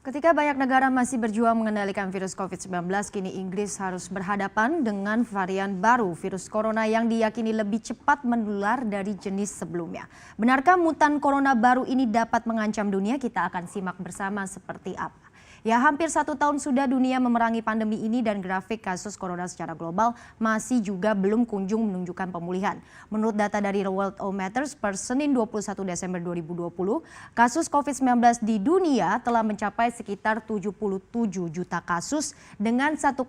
Ketika banyak negara masih berjuang mengendalikan virus COVID-19, kini Inggris harus berhadapan dengan varian baru virus corona yang diyakini lebih cepat menular dari jenis sebelumnya. Benarkah mutan corona baru ini dapat mengancam dunia? Kita akan simak bersama seperti apa. Ya, hampir 1 tahun sudah dunia memerangi pandemi ini dan grafik kasus corona secara global masih juga belum kunjung menunjukkan pemulihan. Menurut data dari Worldometers per Senin 21 Desember 2020, kasus COVID-19 di dunia telah mencapai sekitar 77 juta kasus dengan 1,69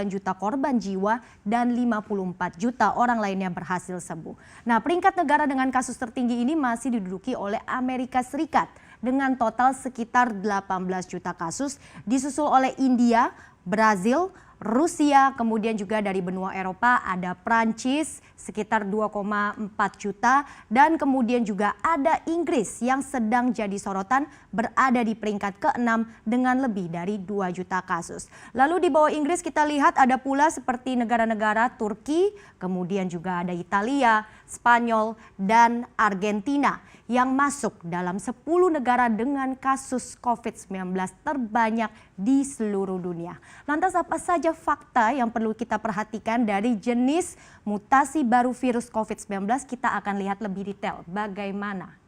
juta korban jiwa dan 54 juta orang lainnya berhasil sembuh. Nah, peringkat negara dengan kasus tertinggi ini masih diduduki oleh Amerika Serikat dengan total sekitar 18 juta kasus, disusul oleh India, Brazil, Rusia, kemudian juga dari benua Eropa ada Prancis sekitar 2,4 juta dan kemudian juga ada Inggris yang sedang jadi sorotan berada di peringkat ke-6 dengan lebih dari 2 juta kasus. Lalu di bawah Inggris kita lihat ada pula seperti negara-negara Turki, kemudian juga ada Italia, Spanyol dan Argentina yang masuk dalam 10 negara dengan kasus COVID-19 terbanyak di seluruh dunia. Lantas apa saja fakta yang perlu kita perhatikan dari jenis mutasi baru virus COVID-19? Kita akan lihat lebih detail bagaimana.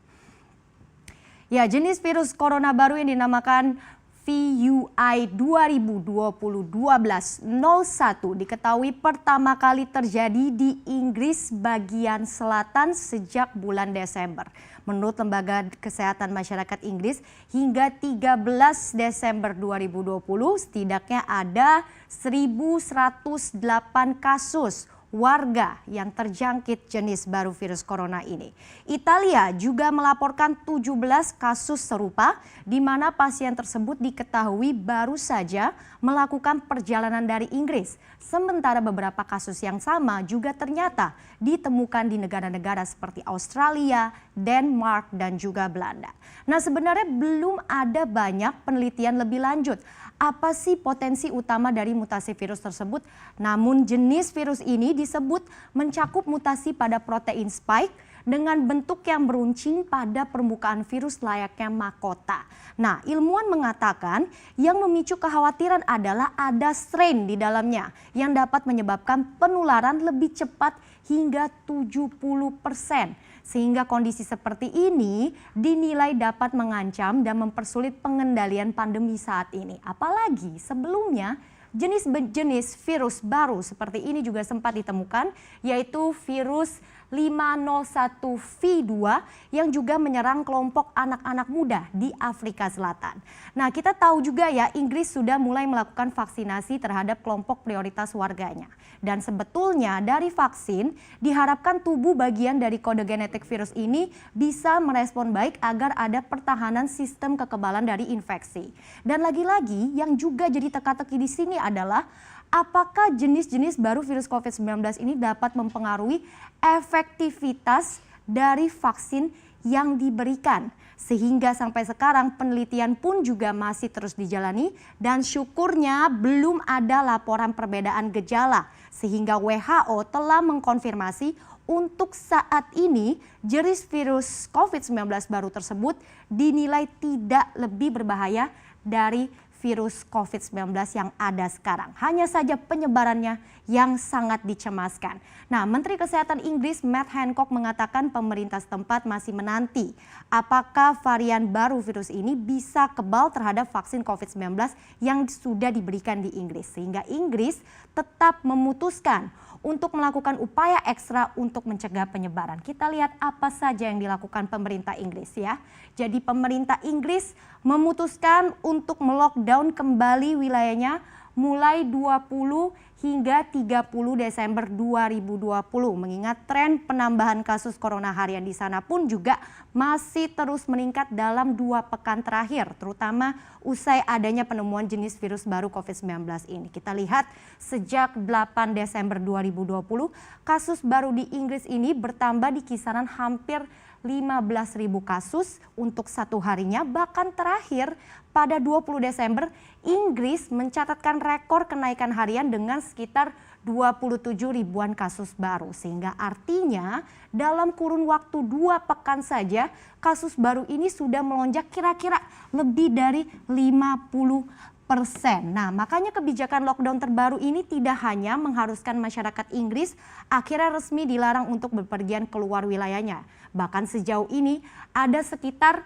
Ya, jenis virus corona baru yang dinamakan VUI 2020-1201 diketahui pertama kali terjadi di Inggris bagian selatan sejak bulan Desember. Menurut Lembaga Kesehatan Masyarakat Inggris, hingga 13 Desember 2020 setidaknya ada 1.108 kasus warga yang terjangkit jenis baru virus corona ini. Italia juga melaporkan 17 kasus serupa di mana pasien tersebut diketahui baru saja melakukan perjalanan dari Inggris. Sementara beberapa kasus yang sama juga ternyata ditemukan di negara-negara seperti Australia, Denmark, dan juga Belanda. Nah, sebenarnya belum ada banyak penelitian lebih lanjut. Apa sih potensi utama dari mutasi virus tersebut? Namun jenis virus ini disebut mencakup mutasi pada protein spike dengan bentuk yang beruncing pada permukaan virus layaknya mahkota. Nah, ilmuwan mengatakan yang memicu kekhawatiran adalah ada strain di dalamnya yang dapat menyebabkan penularan lebih cepat hingga 70%. Sehingga kondisi seperti ini dinilai dapat mengancam dan mempersulit pengendalian pandemi saat ini. Apalagi sebelumnya jenis-jenis virus baru seperti ini juga sempat ditemukan, yaitu virus 501V2 yang juga menyerang kelompok anak-anak muda di Afrika Selatan. Nah, kita tahu juga ya, Inggris sudah mulai melakukan vaksinasi terhadap kelompok prioritas warganya. Dan sebetulnya dari vaksin diharapkan tubuh bagian dari kode genetik virus ini bisa merespon baik agar ada pertahanan sistem kekebalan dari infeksi. Dan lagi-lagi yang juga jadi teka-teki di sini adalah apakah jenis-jenis baru virus COVID-19 ini dapat mempengaruhi efektivitas dari vaksin yang diberikan. Sehingga sampai sekarang penelitian pun juga masih terus dijalani dan syukurnya belum ada laporan perbedaan gejala. Sehingga WHO telah mengkonfirmasi untuk saat ini jenis virus COVID-19 baru tersebut dinilai tidak lebih berbahaya dari virus COVID-19 yang ada sekarang. Hanya saja penyebarannya yang sangat dicemaskan. Nah, Menteri Kesehatan Inggris Matt Hancock mengatakan pemerintah setempat masih menanti apakah varian baru virus ini bisa kebal terhadap vaksin COVID-19 yang sudah diberikan di Inggris. Sehingga Inggris tetap memutuskan untuk melakukan upaya ekstra untuk mencegah penyebaran. Kita lihat apa saja yang dilakukan pemerintah Inggris ya. Jadi pemerintah Inggris memutuskan untuk melockdown kembali wilayahnya mulai 20 hingga 30 Desember 2020. Mengingat tren penambahan kasus corona harian di sana pun juga masih terus meningkat dalam 2 pekan terakhir, terutama usai adanya penemuan jenis virus baru COVID-19 ini. Kita lihat sejak 8 Desember 2020, kasus baru di Inggris ini bertambah di kisaran hampir 15.000 kasus untuk satu harinya. Bahkan terakhir pada 20 Desember, Inggris mencatatkan rekor kenaikan harian dengan sekitar 27 ribuan kasus baru. Sehingga artinya dalam kurun waktu 2 pekan saja kasus baru ini sudah melonjak kira-kira lebih dari 50%. Nah, makanya kebijakan lockdown terbaru ini tidak hanya mengharuskan masyarakat Inggris akhirnya resmi dilarang untuk bepergian keluar wilayahnya. Bahkan sejauh ini ada sekitar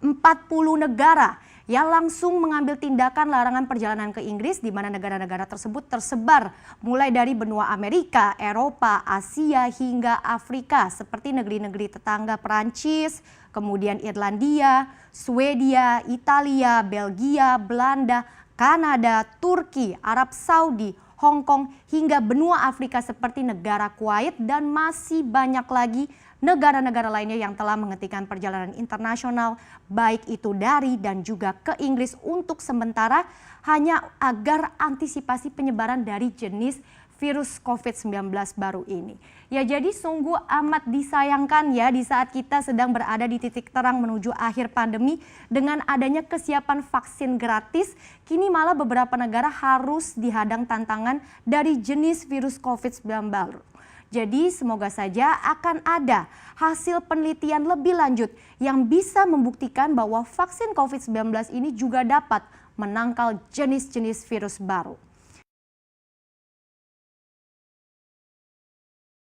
40 negara yang langsung mengambil tindakan larangan perjalanan ke Inggris, di mana negara-negara tersebut tersebar mulai dari benua Amerika, Eropa, Asia hingga Afrika, seperti negeri-negeri tetangga Perancis, kemudian Irlandia, Swedia, Italia, Belgia, Belanda, Kanada, Turki, Arab Saudi, Hong Kong hingga benua Afrika seperti negara Kuwait, dan masih banyak lagi negara-negara lainnya yang telah menghentikan perjalanan internasional baik itu dari dan juga ke Inggris untuk sementara, hanya agar antisipasi penyebaran dari jenis virus COVID-19 baru ini. Ya, jadi sungguh amat disayangkan ya di saat kita sedang berada di titik terang menuju akhir pandemi, dengan adanya kesiapan vaksin gratis, kini malah beberapa negara harus dihadang tantangan dari jenis virus COVID-19 baru. Jadi semoga saja akan ada hasil penelitian lebih lanjut yang bisa membuktikan bahwa vaksin COVID-19 ini juga dapat menangkal jenis-jenis virus baru.